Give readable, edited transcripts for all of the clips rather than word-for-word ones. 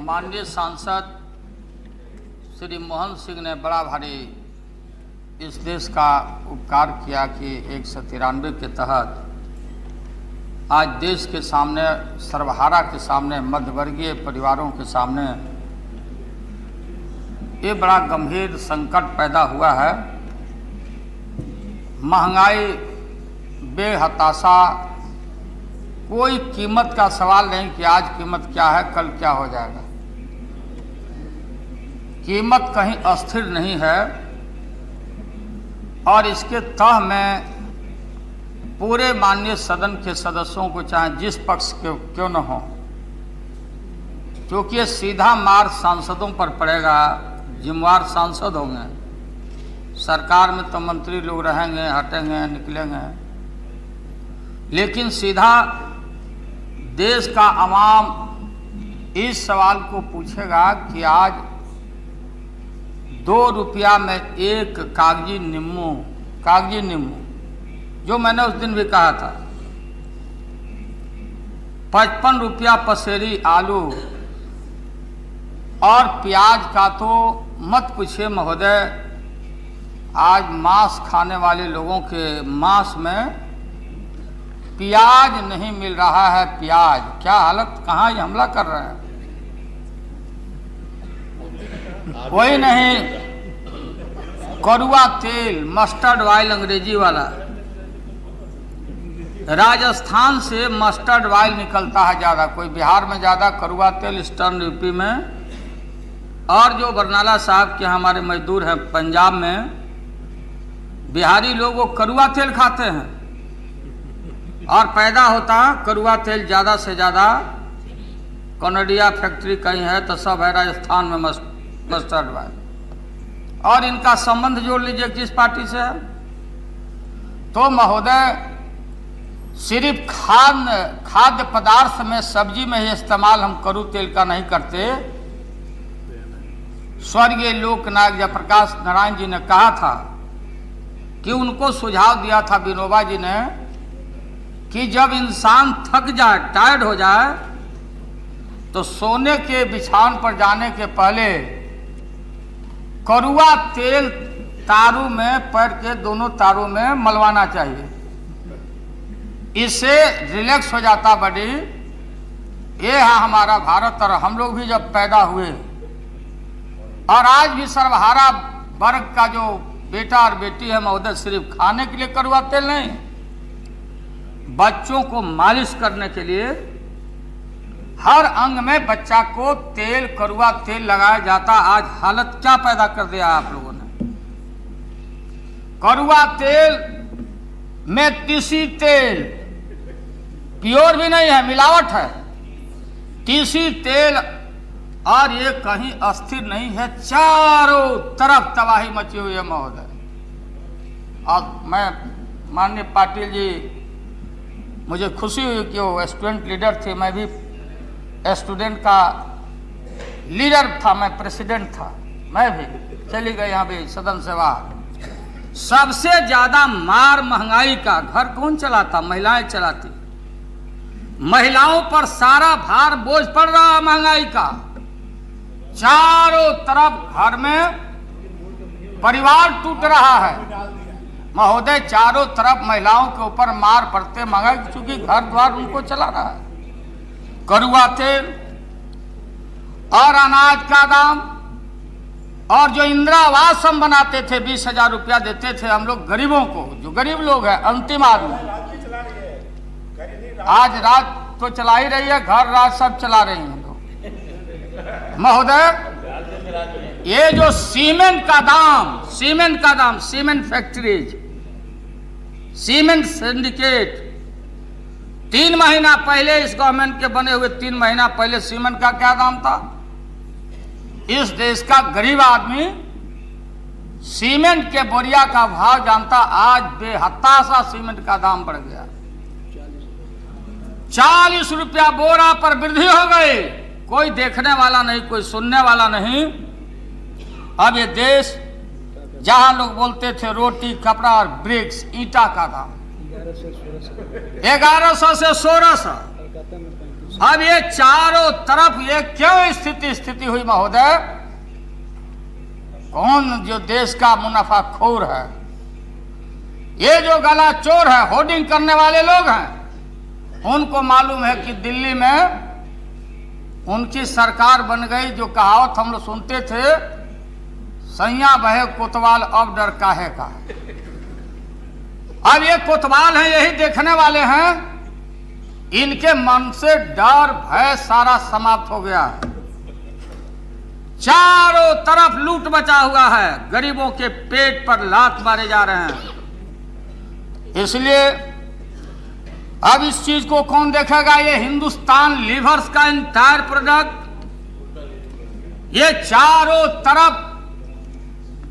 माननीय सांसद श्री मोहन सिंह ने बड़ा भारी इस देश का उपकार किया कि 193 के तहत आज देश के सामने, सर्वहारा के सामने, मध्यवर्गीय परिवारों के सामने ये बड़ा गंभीर संकट पैदा हुआ है। महंगाई, बेहताशा, कोई कीमत का सवाल नहीं कि आज कीमत क्या है, कल क्या हो जाएगा। कीमत कहीं अस्थिर नहीं है और इसके तह में पूरे माननीय सदन के सदस्यों को, चाहे जिस पक्ष के क्यों न हो, क्योंकि ये सीधा मार सांसदों पर पड़ेगा। जिम्मेवार सांसद होंगे, सरकार में तो मंत्री लोग रहेंगे, हटेंगे, निकलेंगे, लेकिन सीधा देश का आवाम इस सवाल को पूछेगा कि आज 2 रुपया में एक कागजी नींबू, जो मैंने उस दिन भी कहा था, 55 रुपया पसेरी आलू और प्याज का तो मत पूछिए महोदय। आज मांस खाने वाले लोगों के मांस में प्याज नहीं मिल रहा है। प्याज, क्या हालत, कहाँ ये हमला कर रहे हैं। वही नहीं, कड़ुआ तेल, मस्टर्ड ऑयल अंग्रेजी वाला, राजस्थान से मस्टर्ड ऑयल निकलता है ज़्यादा, कोई बिहार में ज़्यादा कड़ुआ तेल, ईस्टर्न यूपी में, और जो बरनाला साहब के हमारे मजदूर हैं पंजाब में, बिहारी लोग वो कड़ुआ तेल खाते हैं और पैदा होता कड़ुआ तेल ज़्यादा से ज़्यादा। कनडिया फैक्ट्री कहीं है तो सब है राजस्थान में मस्टर्ड ऑयल। और इनका संबंध जोड़ लीजिए किस पार्टी से है। तो महोदय, सिर्फ खाद्य पदार्थ में, सब्जी में ही इस्तेमाल हम कड़ू तेल का नहीं करते। स्वर्गीय लोकनायक जयप्रकाश नारायण जी ने कहा था कि उनको सुझाव दिया था विनोबा जी ने कि जब इंसान थक जाए, टायर्ड हो जाए, तो सोने के बिछावन पर जाने के पहले कड़ुआ तेल तारू में, पैर के दोनों तारों में मलवाना चाहिए। इससे रिलैक्स हो जाता बॉडी। ये है हमारा भारत। और हम लोग भी जब पैदा हुए, और आज भी सर्वहारा वर्ग का जो बेटा और बेटी है महोदय, सिर्फ खाने के लिए कड़ुआ तेल नहीं, बच्चों को मालिश करने के लिए हर अंग में बच्चा को तेल, कड़ुआ तेल लगाया जाता। आज हालत क्या पैदा कर दिया आप लोगों ने। कड़ुआ तेल में तीसी तेल, प्योर भी नहीं है, मिलावट है। तीसी तेल, और ये कहीं अस्थिर नहीं है, चारों तरफ तबाही मची हुई है महोदय। और मैं, माननीय पाटिल जी, मुझे खुशी हुई कि वो स्टूडेंट लीडर थे, मैं भी स्टूडेंट का लीडर था, मैं प्रेसिडेंट था, मैं भी चली गई यहाँ भी सदन से बाहर। सबसे ज्यादा मार महंगाई का घर कौन चलाता? महिलाएं चलाती। महिलाओं पर सारा भार, बोझ पड़ रहा है महंगाई का। चारों तरफ घर में परिवार टूट रहा है महोदय। चारों तरफ महिलाओं के ऊपर मार पड़ते महंगाई, क्योंकि घर द्वार उनको चला रहा है। कड़ुआ तेल और अनाज का दाम, और जो इंदिरा आवास हम बनाते थे, 20,000 रुपया देते थे हम लोग गरीबों को, जो गरीब लोग हैं, अंतिम आदमी। आज रात तो चला ही रही है, घर रात सब चला रही हैं महोदय। ये जो सीमेंट का दाम, सीमेंट फैक्ट्रीज, सीमेंट सिंडिकेट, 3 महीना पहले इस गवर्नमेंट के बने हुए 3 महीना पहले सीमेंट का क्या दाम था? इस देश का गरीब आदमी सीमेंट के बोरिया का भाव जानता। आज बेहताशा सीमेंट का दाम बढ़ गया, 40 रुपया बोरा पर वृद्धि हो गई। कोई देखने वाला नहीं, कोई सुनने वाला नहीं। अब ये देश, जहां लोग बोलते थे रोटी, कपड़ा और ब्रिक्स, ईंटा का दाम 1100 से 1600, अब ये चारों तरफ ये क्यों स्थिति हुई महोदय? कौन जो देश का मुनाफाखोर है, ये जो गला चोर है, होर्डिंग करने वाले लोग हैं, उनको मालूम है कि दिल्ली में उनकी सरकार बन गई। जो कहावत हम लोग सुनते थे, सैया बहे कोतवाल अब डर काहे का। अब ये कोतवाल हैं, यही देखने वाले हैं, इनके मन से डर भय सारा समाप्त हो गया है। चारों तरफ लूट मचा हुआ है, गरीबों के पेट पर लात मारे जा रहे हैं। इसलिए अब इस चीज को कौन देखेगा? ये हिंदुस्तान लीवर्स का इंटायर प्रोडक्ट, ये चारों तरफ।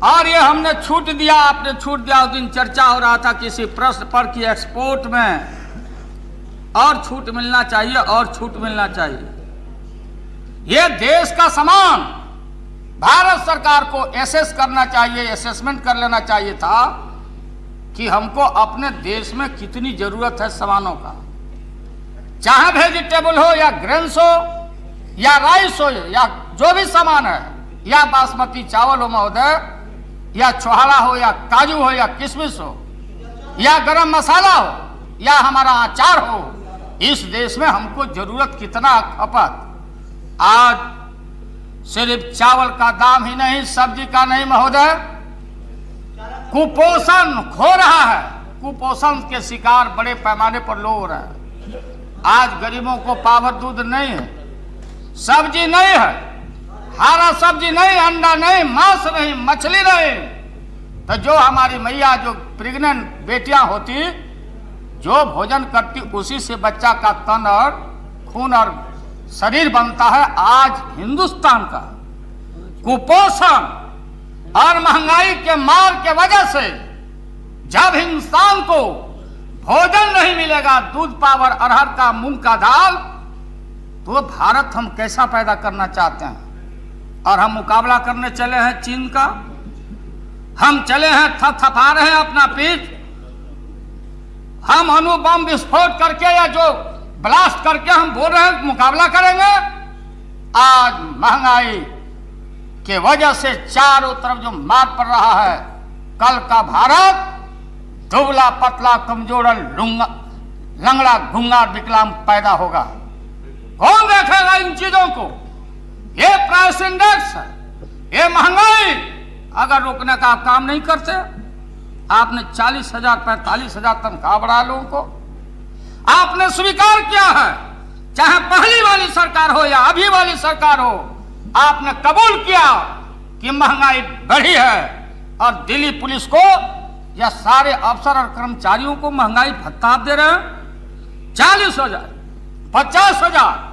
और ये हमने छूट दिया, आपने छूट दिया। उस दिन चर्चा हो रहा था किसी प्रश्न पर कि एक्सपोर्ट में और छूट मिलना चाहिए, और छूट मिलना चाहिए। ये देश का सामान भारत सरकार को एसेस करना चाहिए, असेसमेंट कर लेना चाहिए था कि हमको अपने देश में कितनी जरूरत है सामानों का, चाहे वेजिटेबल हो या ग्रेन्स हो या राइस हो या जो भी सामान है, या बासमती चावल हो महोदय, या छोहाड़ा हो या काजू हो या किशमिश हो या गरम मसाला हो या हमारा अचार हो, इस देश में हमको जरूरत कितना खपत। आज सिर्फ चावल का दाम ही नहीं, सब्जी का नहीं महोदय, कुपोषण खो रहा है। कुपोषण के शिकार बड़े पैमाने पर लोग हो रहे हैं। आज गरीबों को पावर दूध नहीं है, सब्जी नहीं है, हरा सब्जी नहीं, अंडा नहीं, मांस नहीं, मछली नहीं। तो जो हमारी मैया जो प्रेग्नेंट बेटियां होती, जो भोजन करती, उसी से बच्चा का तन और खून और शरीर बनता है। आज हिंदुस्तान का कुपोषण और महंगाई के मार के वजह से जब हिंदुस्तान को भोजन नहीं मिलेगा, दूध पावर अरहर का मूंग का दाल, तो भारत हम कैसा पैदा करना चाहते हैं? और हम मुकाबला करने चले हैं चीन का, हम चले हैं थपथपा रहे हैं अपना पीठ, हम अणु बम विस्फोट करके या जो ब्लास्ट करके हम बोल रहे हैं मुकाबला करेंगे। आज महंगाई के वजह से चारों तरफ जो मार पड़ रहा है, कल का भारत दुबला पतला कमजोर लंगड़ा घुंगा विकलांग पैदा होगा। कौन देखेगा इन चीजों को? ये प्राइस इंडेक्स है, ये महंगाई अगर रोकने का आप काम नहीं करते, आपने 40,000 45,000 तनख्वाह बढ़ा लोगों को, आपने स्वीकार किया है, चाहे पहली वाली सरकार हो या अभी वाली सरकार हो, आपने कबूल किया कि महंगाई बढ़ी है। और दिल्ली पुलिस को या सारे अफसर और कर्मचारियों को महंगाई भत्ता आप दे रहे हैं 40,000 50,000।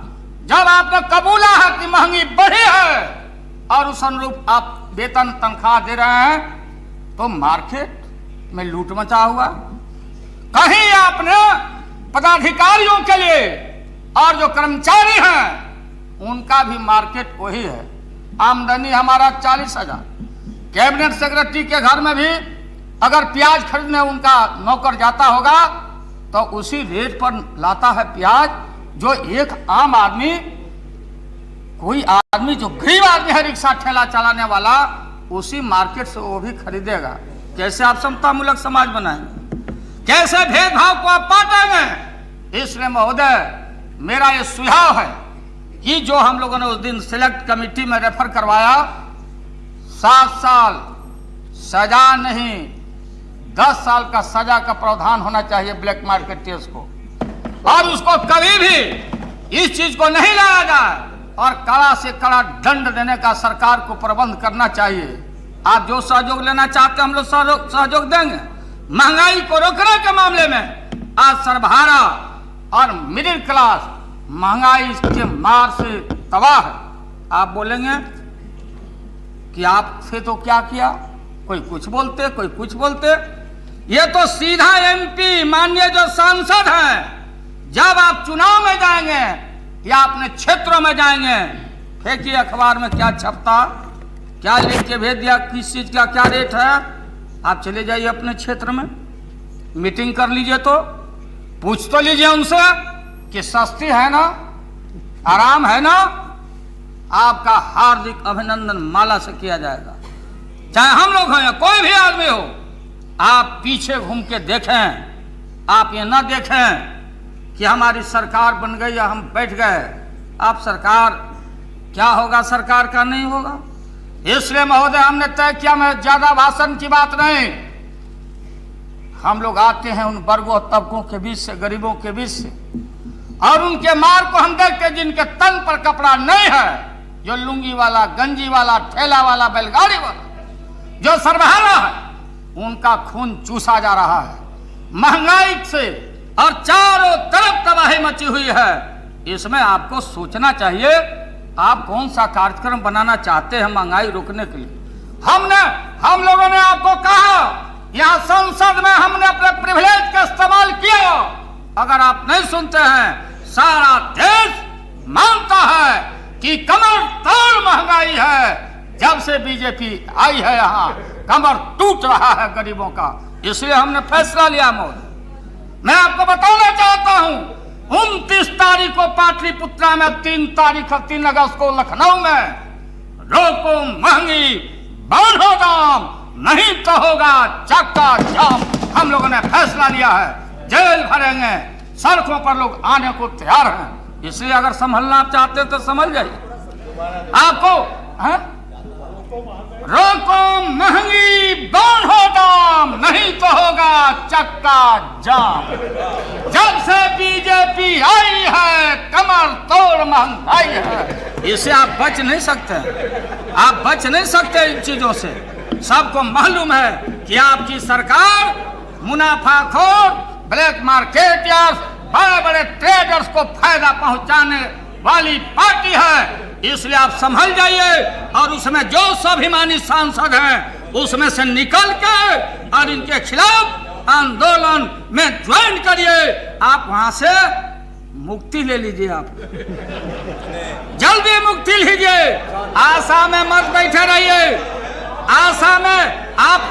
जब आपने कबूला है कि महंगी बढ़ी है और उस अनुरूप आप वेतन तनख्वाह दे रहे हैं, तो मार्केट में लूट मचा हुआ। कहीं आपने पदाधिकारियों के लिए और जो कर्मचारी हैं उनका भी मार्केट वही है। आमदनी हमारा 40,000। कैबिनेट सेक्रेटरी के घर में भी अगर प्याज खरीदने उनका नौकर जाता होगा तो उसी रेट पर लाता है प्याज जो एक आम आदमी, कोई आदमी जो गरीब आदमी है, रिक्शा ठेला चलाने वाला, उसी मार्केट से वो भी खरीदेगा। कैसे आप समतामूलक समाज बनाएंगे? कैसे भेदभाव को आप पाटेंगे? इसलिए महोदय मेरा ये सुझाव है कि जो हम लोगों ने उस दिन सिलेक्ट कमेटी में रेफर करवाया, 7 साल सजा नहीं 10 साल का सजा का प्रावधान होना चाहिए ब्लैक मार्केटियर्स को, और उसको कभी भी इस चीज को नहीं लाया जाए और कड़ा से कड़ा दंड देने का सरकार को प्रबंध करना चाहिए। आप जो सहयोग लेना चाहते हैं हम लोग सहयोग देंगे। महंगाई को रोकने के मामले में आज सर्वहारा और मिडिल क्लास महंगाई के मार से तबाह है। आप बोलेंगे कि आपसे तो क्या किया, कोई कुछ बोलते, कोई कुछ बोलते। ये तो सीधा एमपी माननीय जो सांसद हैं, जब आप चुनाव में जाएंगे या अपने क्षेत्रों में जाएंगे, फेंकिए अखबार में क्या छपता, क्या लिख के भेज दिया, किस चीज का क्या रेट है। आप चले जाइए अपने क्षेत्र में, मीटिंग कर लीजिए, तो पूछ तो लीजिए उनसे कि सस्ती है ना, आराम है ना? आपका हार्दिक अभिनंदन माला से किया जाएगा। चाहे हम लोग हो या कोई भी आदमी हो, आप पीछे घूम के देखें। आप ये ना देखें कि हमारी सरकार बन गई या हम बैठ गए। आप सरकार क्या होगा, सरकार का नहीं होगा। इसलिए महोदय हमने तय किया, मैं ज्यादा भाषण की बात नहीं, हम लोग आते हैं उन वर्गों तबकों के बीच से, गरीबों के बीच से, और उनके मार को हम देखते हैं जिनके तन पर कपड़ा नहीं है, जो लुंगी वाला, गंजी वाला, ठेला वाला, बैलगाड़ी वाला, जो सर्वहारा है, उनका खून चूसा जा रहा है महंगाई से, और चारों तरफ तबाही मची हुई है। इसमें आपको सोचना चाहिए, आप कौन सा कार्यक्रम बनाना चाहते हैं महंगाई रोकने के लिए। हम लोगों ने आपको कहा, यहाँ संसद में हमने अपने प्रिविलेज का इस्तेमाल किया। अगर आप नहीं सुनते हैं, सारा देश मानता है कि कमर तोड़ महंगाई है। जब से बीजेपी आई है यहाँ कमर टूट रहा है गरीबों का। इसलिए हमने फैसला लिया। मौत मैं आपको बताना चाहता हूँ, 29 तारीख को पाटलिपुत्रा में, 3 अगस्त को लखनऊ में, रोको महंगी बढ़ो दाम, नहीं तो होगा चक्का जाम। हम लोगों ने फैसला लिया है, जेल भरेंगे, सड़कों पर लोग आने को तैयार हैं। इसलिए अगर संभलना आप चाहते तो समझ जाइए। आपको रोको महंगी बढ़ो दाम, नहीं तो होगा चक्का जाम। जब से बीजेपी आई है कमर तोड़ महंगाई है। इससे आप बच नहीं सकते, आप बच नहीं सकते इन चीजों से। सबको मालूम है कि आपकी सरकार मुनाफाखोर, ब्लैक मार्केटर्स, बड़े बड़े ट्रेडर्स को फायदा पहुंचाने वाली पार्टी है। इसलिए आप संभल जाइए, और उसमें जो स्वाभिमानी सांसद हैं उसमें से निकल के और इनके खिलाफ आंदोलन में ज्वाइन करिए। आप वहां से मुक्ति ले लीजिए, आप जल्दी मुक्ति लीजिए। आशा में मत बैठे रहिए, आशा में आप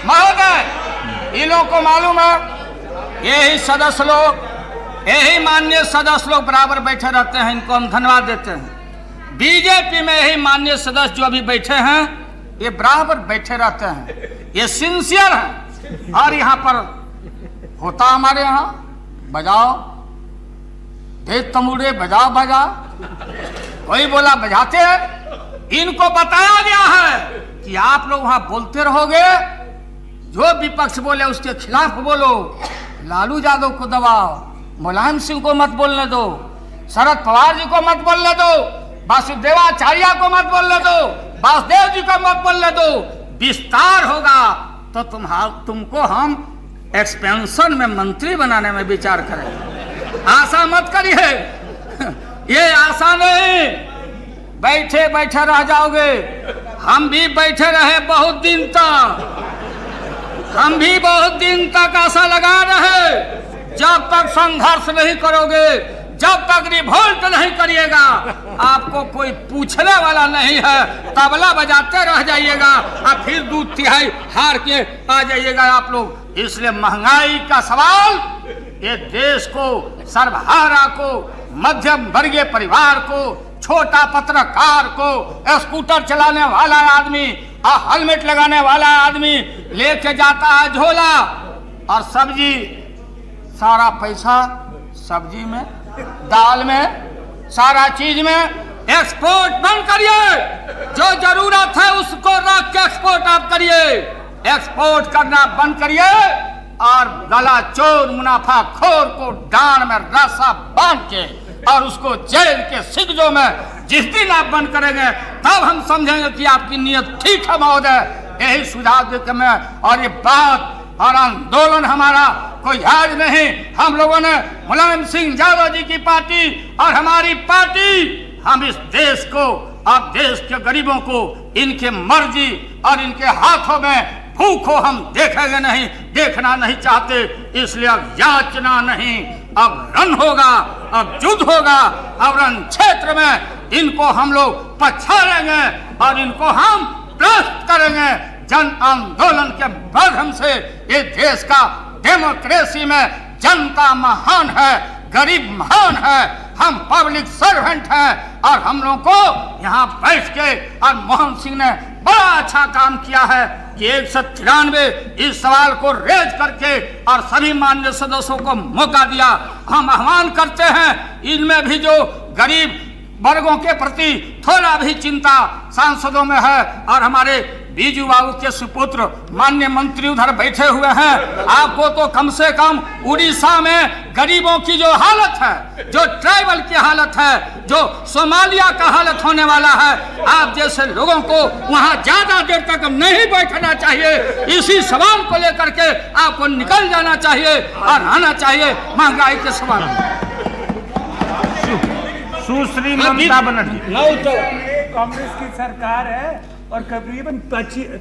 महोदय, इन लोगों को मालूम है, यही सदस्य लोग, यही माननीय सदस्य लोग बराबर बैठे रहते हैं, इनको हम धन्यवाद देते हैं। बीजेपी में यही माननीय सदस्य जो अभी बैठे हैं, ये बराबर बैठे रहते हैं, ये सिंसियर हैं। और यहाँ पर होता हमारे यहाँ बजाओ तेज तमूड़े, बजाओ बजाओ, कोई बोला बजाते हैं। इनको बताया गया है कि आप लोग वहां बोलते रहोगे, जो विपक्ष बोले उसके खिलाफ बोलो। लालू यादव को दबाओ, मुलायम सिंह को मत बोलने दो, शरद पवार जी को मत बोलने दो, वासुदेवाचार्य को मत बोलने दो, वासुदेव जी को मत बोलने दो। विस्तार होगा तो तुमको हम एक्सपेंशन में मंत्री बनाने में विचार करेंगे। आशा मत करिए, ये आशा नहीं, बैठे बैठे रह जाओगे। हम भी बैठे रहे बहुत दिन तक, हम भी बहुत दिन तक आशा लगा रहे। जब तक संघर्ष नहीं करोगे, जब तक रिवोल्ट नहीं करिएगा, आपको कोई पूछने वाला नहीं है। तबला बजाते रह जाइएगा और फिर 2 तिहाई हार के आ जाइएगा आप लोग। इसलिए महंगाई का सवाल ये देश को, सर्वहारा को, मध्यम वर्गीय परिवार को, छोटा पत्रकार को, स्कूटर चलाने वाला आदमी और हेलमेट लगाने वाला आदमी लेके जाता है झोला, और सब्जी, सारा पैसा सब्जी में, दाल में, सारा चीज में। एक्सपोर्ट बंद करिए, जो जरूरत है उसको रख के एक्सपोर्ट आप करिए। एक्सपोर्ट करना बंद करिए, और गला चोर मुनाफाखोर को डांड में रस्सा बांध के और उसको जेल के सिगजों में जिस दिन आप बंद करेंगे, तब हम समझेंगे कि आपकी नीयत ठीक है महोदय। यही सुझाव देकर मैं, और ये बात और आंदोलन हमारा कोई आज नहीं। हम लोगों ने मुलायम सिंह यादव जी की पार्टी और हमारी पार्टी, हम इस देश को और देश के गरीबों को इनके मर्जी और इनके हाथों में भूखो हम देखेंगे नहीं, देखना नहीं चाहते। इसलिए अब याचना नहीं, अब रण होगा, अब युद्ध होगा। अब रण क्षेत्र में इनको हम लोग पछाड़ेंगे और इनको हम प्रस्त करेंगे जन आंदोलन के माध्यम से। ये देश का डेमोक्रेसी में जनता महान है, गरीब महान है, हम पब्लिक सर्वेंट हैं और हम लोगों को यहाँ बैठ के और मोहन सिंह ने बड़ा अच्छा काम किया है कि 193 इस सवाल को रेज करके और सभी माननीय सदस्यों को मौका दिया। हम आह्वान करते हैं इनमें भी जो गरीब वर्गों के प्रति थोड़ा भी चिंता सांसदों में है और हमारे बीजू बाबू के सुपुत्र माननीय मंत्री उधर बैठे हुए हैं, आपको तो कम से कम उड़ीसा में गरीबों की जो हालत है, जो ट्राइबल की हालत है, जो सोमालिया का हालत होने वाला है, आप जैसे लोगों को वहां ज्यादा देर तक नहीं बैठना चाहिए। इसी सवाल को लेकर के आपको निकल जाना चाहिए और आना चाहिए महंगाई के सवाल में। सुश्री ममता बनर्जी, कांग्रेस की सरकार है और करीबन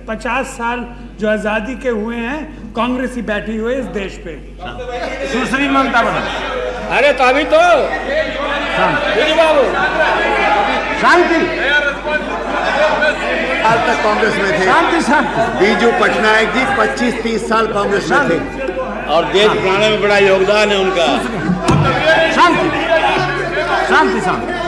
50 साल जो आजादी के हुए हैं कांग्रेस ही बैठी हुई है इस देश पे। सुश्री ममता बनर्जी, अरे तो अभी तो बाबू शांति साल तक कांग्रेस में थे। शांति शांति। बीजू पटनायक जी 25-30 साल कांग्रेस में थे और देश बनाने में बड़ा योगदान है उनका। शांति शांति शांति।